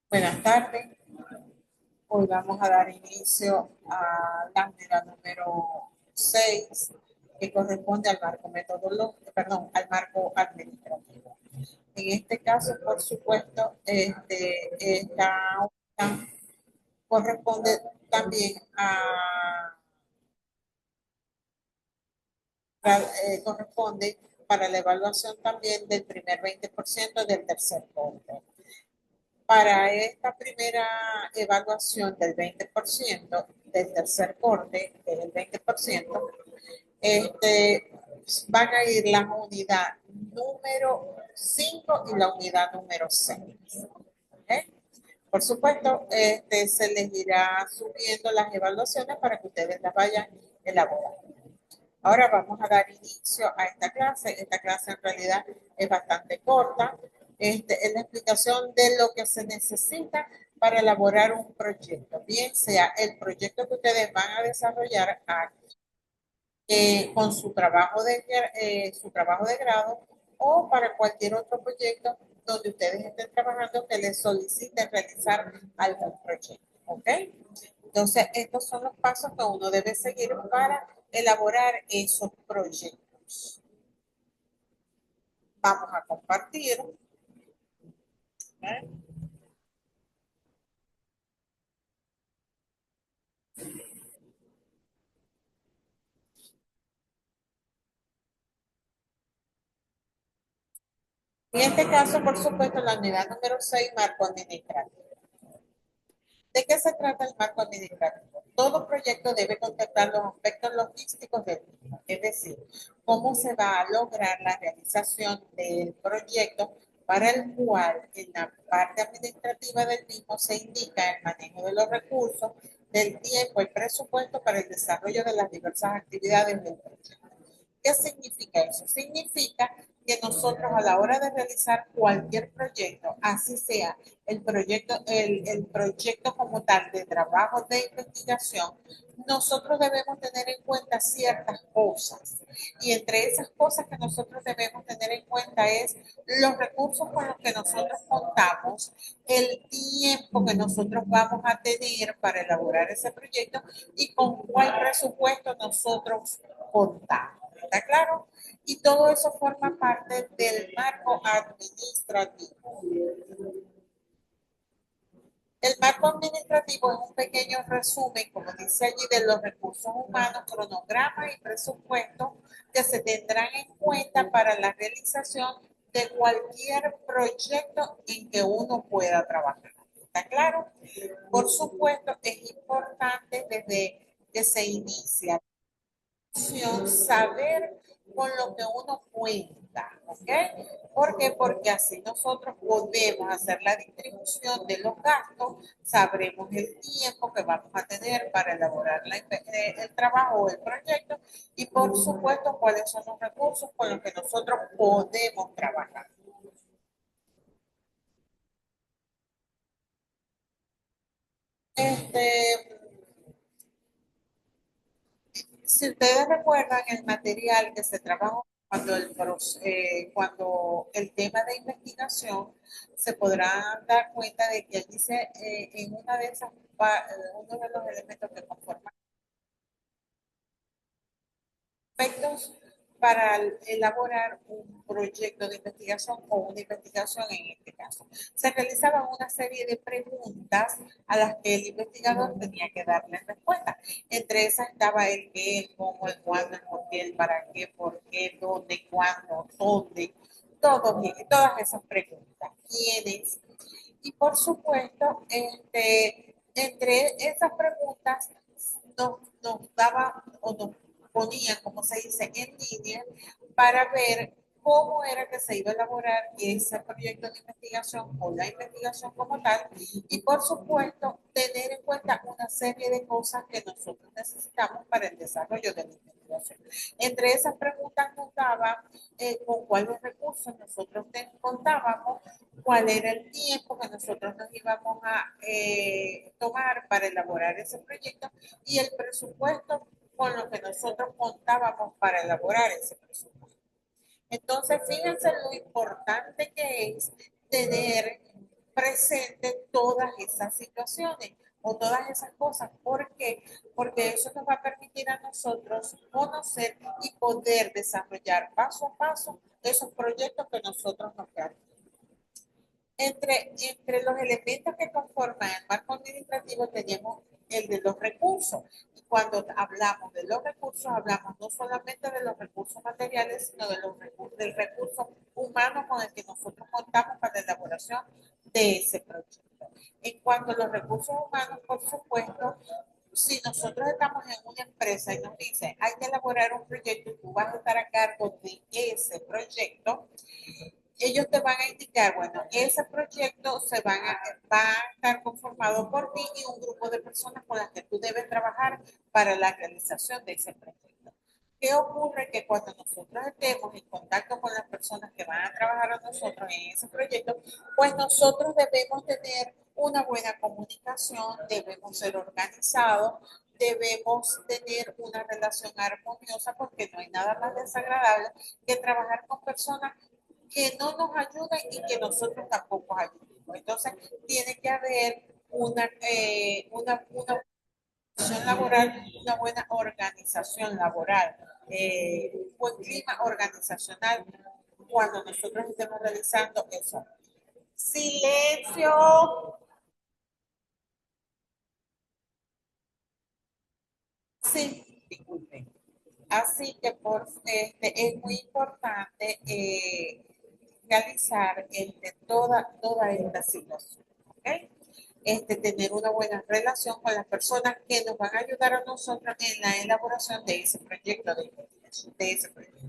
Buenas tardes. Hoy vamos a dar inicio a la unidad número 6, que corresponde al marco metodológico, perdón, al marco administrativo. En este caso, por supuesto, esta unidad corresponde también corresponde para la evaluación también del primer 20% del tercer corte. Para esta primera evaluación del 20% del tercer corte, que es el 20%, este, van a ir la unidad número 5 y la unidad número 6. ¿Okay? Por supuesto, se les irá subiendo las evaluaciones para que ustedes las vayan elaborando. Ahora vamos a dar inicio a esta clase. Esta clase en realidad es bastante corta. Es la explicación de lo que se necesita para elaborar un proyecto, bien sea el proyecto que ustedes van a desarrollar aquí, con su trabajo de grado o para cualquier otro proyecto donde ustedes estén trabajando que les soliciten realizar algún proyecto. ¿Ok? Entonces, estos son los pasos que uno debe seguir para elaborar esos proyectos. Vamos a compartir. ¿Eh? En este caso, por supuesto, la unidad número 6, marco administrativo. ¿De qué se trata el marco administrativo? Todo proyecto debe contemplar los aspectos logísticos del mismo, es decir, cómo se va a lograr la realización del proyecto para el cual en la parte administrativa del mismo se indica el manejo de los recursos, del tiempo y presupuesto para el desarrollo de las diversas actividades del proyecto. ¿Qué significa eso? Significa que nosotros a la hora de realizar cualquier proyecto, así sea el proyecto como tal de trabajo de investigación, nosotros debemos tener en cuenta ciertas cosas. Y entre esas cosas que nosotros debemos tener en cuenta es los recursos con los que nosotros contamos, el tiempo que nosotros vamos a tener para elaborar ese proyecto y con cuál presupuesto nosotros contamos. ¿Está claro? Y todo eso forma parte del marco administrativo. El marco administrativo es un pequeño resumen, como dice allí, de los recursos humanos, cronogramas y presupuestos que se tendrán en cuenta para la realización de cualquier proyecto en que uno pueda trabajar. ¿Está claro? Por supuesto, es importante desde que se inicia saber con lo que uno cuenta, ¿ok? ¿Por qué? Porque así nosotros podemos hacer la distribución de los gastos, sabremos el tiempo que vamos a tener para elaborar el trabajo o el proyecto y por supuesto cuáles son los recursos con los que nosotros podemos trabajar. Este, Si ustedes recuerdan el material que se trabajó cuando el tema de investigación, se podrán dar cuenta de que dice en una de esas, uno de los elementos que conforman aspectos para elaborar un proyecto de investigación o una investigación en este caso. Se realizaban una serie de preguntas a las que el investigador tenía que darle respuesta. Entre esas estaba el qué, el cómo, el cuándo, el por qué, el para qué, por qué, dónde, cuándo, dónde, todas esas preguntas. ¿Quiénes? Y por supuesto, entre esas preguntas nos daba o nos ponían, como se dice, en línea para ver cómo era que se iba a elaborar ese proyecto de investigación o la investigación como tal y por supuesto tener en cuenta una serie de cosas que nosotros necesitamos para el desarrollo de la investigación. Entre esas preguntas nos daba con cuáles recursos nosotros contábamos, cuál era el tiempo que nosotros nos íbamos a tomar para elaborar ese proyecto y el presupuesto con lo que nosotros contábamos para elaborar ese presupuesto. Entonces, fíjense lo importante que es tener presente todas esas situaciones o todas esas cosas. ¿Por qué? Porque eso nos va a permitir a nosotros conocer y poder desarrollar paso a paso esos proyectos que nosotros nos creamos. Entre los elementos que conforman el marco administrativo tenemos el de los recursos. Y cuando hablamos de los recursos, hablamos no solamente de los recursos materiales, sino de los recursos, del recurso humano con el que nosotros contamos para la elaboración de ese proyecto. En cuanto a los recursos humanos, por supuesto, si nosotros estamos en una empresa y nos dicen hay que elaborar un proyecto y tú vas a estar a cargo de ese proyecto, ellos te van a indicar, bueno, ese proyecto va a estar conformado por ti y un grupo de personas con las que tú debes trabajar para la realización de ese proyecto. ¿Qué ocurre? Que cuando nosotros estemos en contacto con las personas que van a trabajar a nosotros en ese proyecto, pues nosotros debemos tener una buena comunicación, debemos ser organizados, debemos tener una relación armoniosa porque no hay nada más desagradable que trabajar con personas que no nos ayuden y que nosotros tampoco ayudemos. Entonces, tiene que haber una organización laboral, una buena organización laboral, un buen clima organizacional cuando nosotros estemos realizando eso. Silencio. Sí, disculpen. Así que es muy importante realizar toda esta situación. ¿Okay? Tener una buena relación con las personas que nos van a ayudar a nosotros en la elaboración de ese proyecto de investigación, de ese proyecto.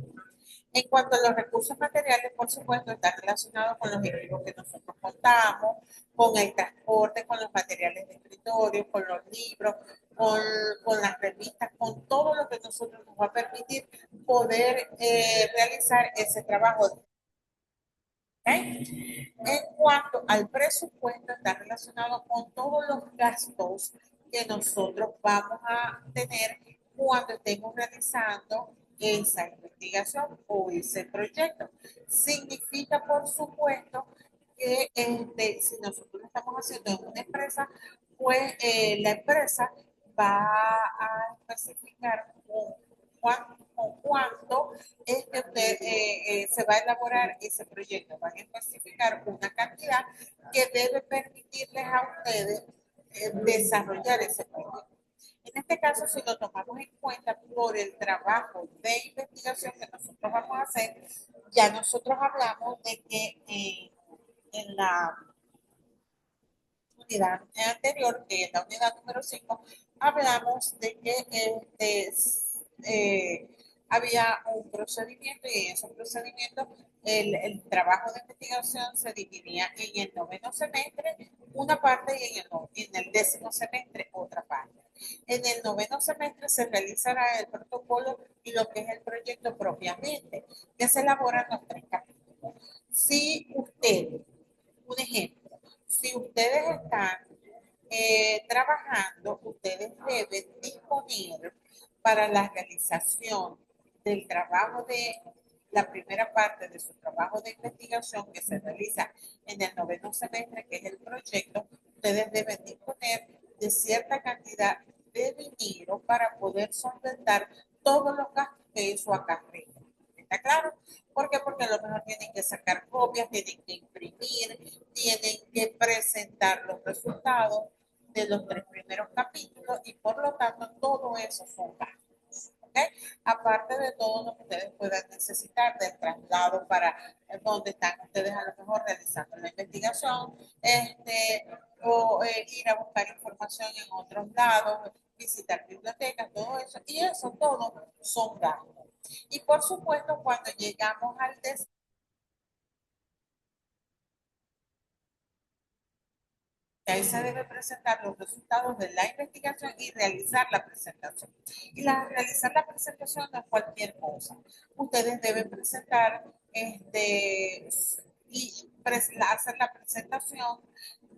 En cuanto a los recursos materiales, por supuesto, está relacionado con los equipos que nosotros contamos, con el transporte, con los materiales de escritorio, con los libros, con las revistas, con todo lo que nosotros nos va a permitir poder realizar ese trabajo. ¿Okay? En cuanto al presupuesto, está relacionado con todos los gastos que nosotros vamos a tener cuando estemos realizando esa investigación o ese proyecto. Significa, por supuesto, que si nosotros lo estamos haciendo en una empresa, pues la empresa va a especificar con cuánto es que se va a elaborar ese proyecto. Van a especificar una cantidad que debe permitirles a ustedes desarrollar ese proyecto. En este caso, si lo tomamos en cuenta por el trabajo de investigación que nosotros vamos a hacer, ya nosotros hablamos de que en la unidad anterior, que es la unidad número 5, hablamos de que había un procedimiento y en ese procedimiento el trabajo de investigación se dividía en el noveno semestre una parte y en el décimo semestre otra parte. En el noveno semestre se realizará el protocolo y lo que es el proyecto propiamente, que se elaboran los 3 capítulos. Si ustedes, un ejemplo, si ustedes están trabajando, ustedes deben disponer para la realización del trabajo de la primera parte de su trabajo de investigación que se realiza en el noveno semestre, que es el proyecto, ustedes deben disponer de cierta cantidad de dinero para poder solventar todos los gastos que eso acarrea. ¿Está claro? ¿Por qué? Porque a lo mejor tienen que sacar copias, tienen que imprimir, tienen que presentar los resultados de los 3 primeros capítulos y por lo tanto todo eso son gastos. ¿Okay? Aparte de todo lo que ustedes puedan necesitar del traslado para donde están ustedes a lo mejor realizando la investigación, o ir a buscar información en otros lados, visitar bibliotecas, todo eso, y eso todo son gastos. Y por supuesto, cuando llegamos al desarrollo, ahí se debe presentar los resultados de la investigación y realizar la presentación. Realizar la presentación no es cualquier cosa. Ustedes deben presentar y hacer la presentación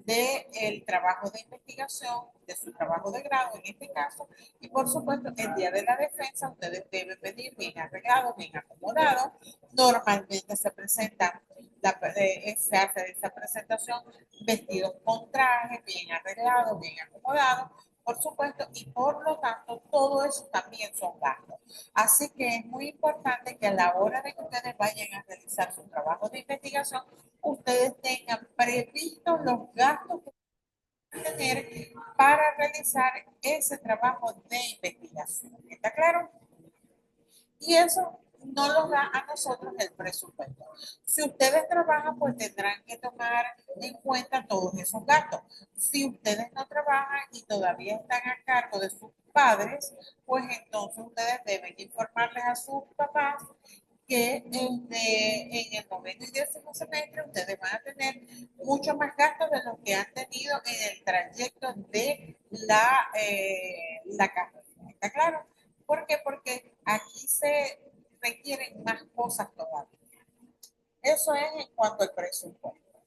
del trabajo de investigación, de su trabajo de grado en este caso, y por supuesto el día de la defensa ustedes deben venir bien arreglados, bien acomodados. Normalmente se presenta, se hace esta presentación vestidos con traje, bien arreglados, bien acomodados, por supuesto, y por lo tanto todo eso también son gastos. Así que es muy importante que a la hora de que ustedes vayan a realizar su trabajo de investigación, ustedes tengan previstos los gastos que van a tener para realizar ese trabajo de investigación. ¿Está claro? Y eso no nos da a nosotros el presupuesto. Si ustedes trabajan, pues tendrán que tomar en cuenta todos esos gastos. Si ustedes no trabajan y todavía están a cargo de sus padres, pues entonces ustedes deben informarles a sus papás que en el noveno y décimo semestre ustedes van a tener mucho más gastos de los que han tenido en el trayecto de la carrera. ¿Está claro? ¿Por qué? Porque aquí se requieren más cosas todavía. Eso es en cuanto al presupuesto.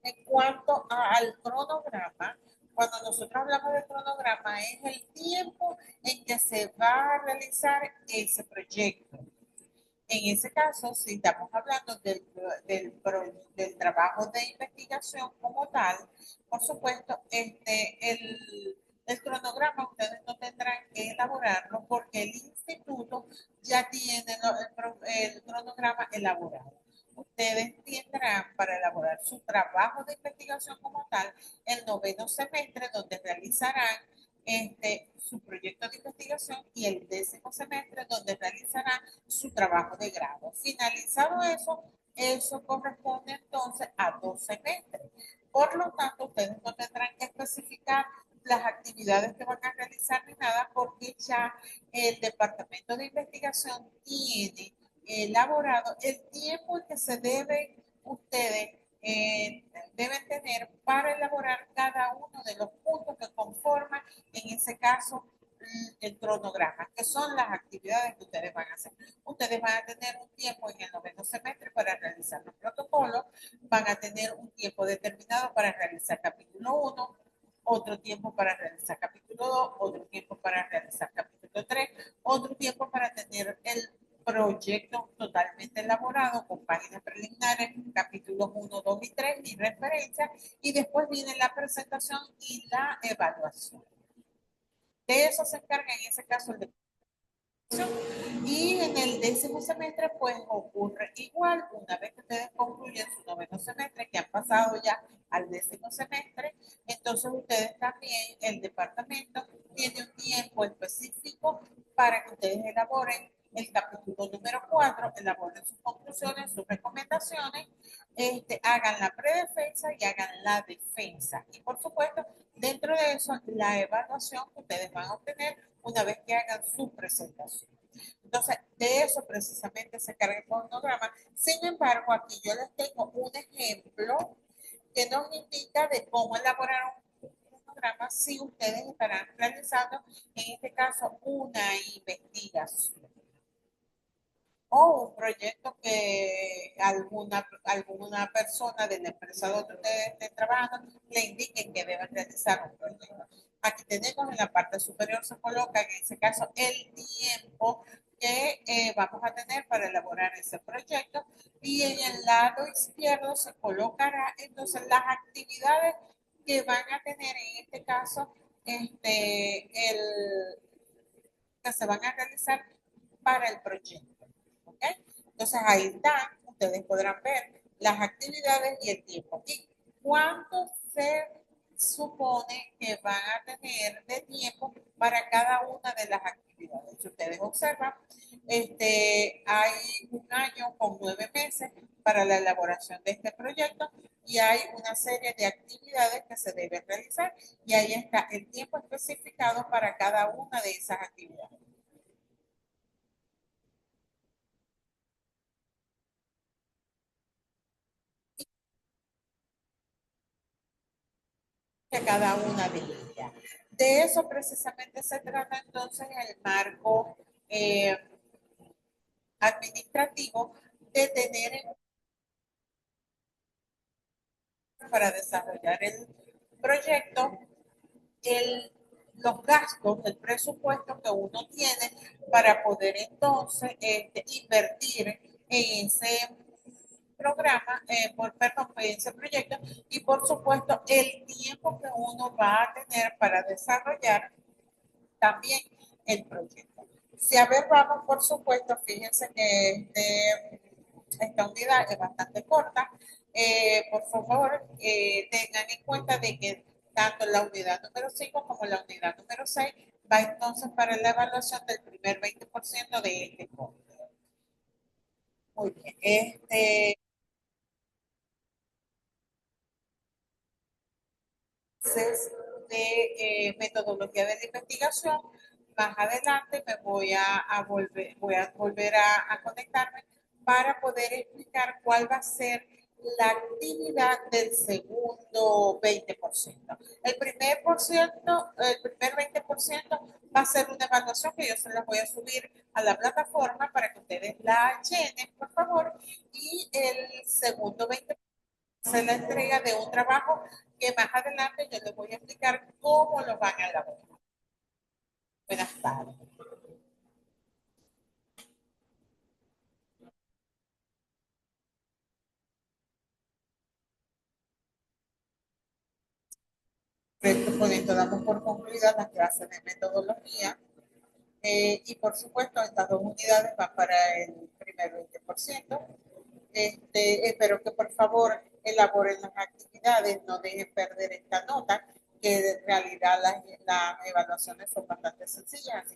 En cuanto al cronograma, cuando nosotros hablamos de cronograma, es el tiempo en que se va a realizar ese proyecto. En ese caso, si estamos hablando del trabajo de investigación como tal, por supuesto, el cronograma ustedes no tendrán que elaborarlo porque el instituto ya tiene el cronograma elaborado. Ustedes tendrán para elaborar su trabajo de investigación como tal el noveno semestre, donde realizarán su proyecto de investigación, y el décimo semestre, donde realizarán su trabajo de grado. Finalizado eso, eso corresponde entonces a 2 semestres. Por lo tanto, ustedes no tendrán que especificar las actividades que van a realizar ni nada, porque ya el departamento de investigación tiene elaborado el tiempo que se deben ustedes deben tener para elaborar cada uno de los puntos que conforman, en ese caso, el cronograma, que son las actividades que ustedes van a hacer. Ustedes van a tener un tiempo en el noveno semestre para realizar los protocolos, van a tener un tiempo determinado para realizar capítulo 1, otro tiempo para realizar capítulo 2, otro tiempo para realizar capítulo 3, otro tiempo para tener el proyecto totalmente elaborado con páginas preliminares, capítulos 1, 2 y 3 y referencias, y después viene la presentación y la evaluación. De eso se encarga en ese caso el y en el décimo semestre, pues ocurre igual, una vez que ustedes concluyen su noveno semestre, que han pasado ya al décimo semestre, entonces ustedes también, el departamento, tiene un tiempo específico para que ustedes elaboren el capítulo número 4, elaboren sus conclusiones, sus recomendaciones, hagan la predefensa y hagan la defensa. Y por supuesto, dentro de eso, la evaluación que ustedes van a obtener una vez que hagan su presentación. Entonces, de eso precisamente se carga el cronograma. Sin embargo, aquí yo les tengo un ejemplo que nos indica de cómo elaborar un cronograma si ustedes estarán realizando, en este caso, una investigación o un proyecto que alguna persona de la empresa donde ustedes estén trabajando le indique que deben realizar un proyecto. Aquí tenemos en la parte superior, se coloca en ese caso el tiempo que vamos a tener para elaborar ese proyecto, y en el lado izquierdo se colocará entonces las actividades que van a tener en este caso que se van a realizar para el proyecto. ¿Ok? Entonces ahí están, ustedes podrán ver las actividades y el tiempo. ¿Y cuánto se supone que van a tener de tiempo para cada una de las actividades? Si ustedes observan, hay un año con 9 meses para la elaboración de este proyecto, y hay una serie de actividades que se deben realizar, y ahí está el tiempo especificado para cada una de esas actividades. De cada una de ellas. De eso precisamente se trata entonces el marco eh, administrativo, de tener para desarrollar proyecto los gastos, el presupuesto que uno tiene para poder entonces invertir en ese programa, perdón, en ese proyecto y por supuesto el tiempo que uno va a tener para desarrollar también el proyecto. Si a ver, vamos, por supuesto, fíjense que esta unidad es bastante corta. Por favor, tengan en cuenta de que tanto la unidad número 5 como la unidad número 6 va entonces para la evaluación del primer 20% de este costo. Muy bien. De metodología de la investigación. Más adelante me voy a volver a conectarme para poder explicar cuál va a ser la actividad del segundo 20%. El primer 20% va a ser una evaluación que yo se las voy a subir a la plataforma para que ustedes la llenen, por favor. Y el segundo 20% es la entrega de un trabajo que más adelante yo les voy a explicar cómo lo van a elaborar. Buenas tardes. Con esto damos por concluida las clases de metodología y por supuesto estas dos unidades van para el primer 20%. Espero que por favor elaboren las actividades, no dejen perder esta nota, que en realidad las evaluaciones son bastante sencillas.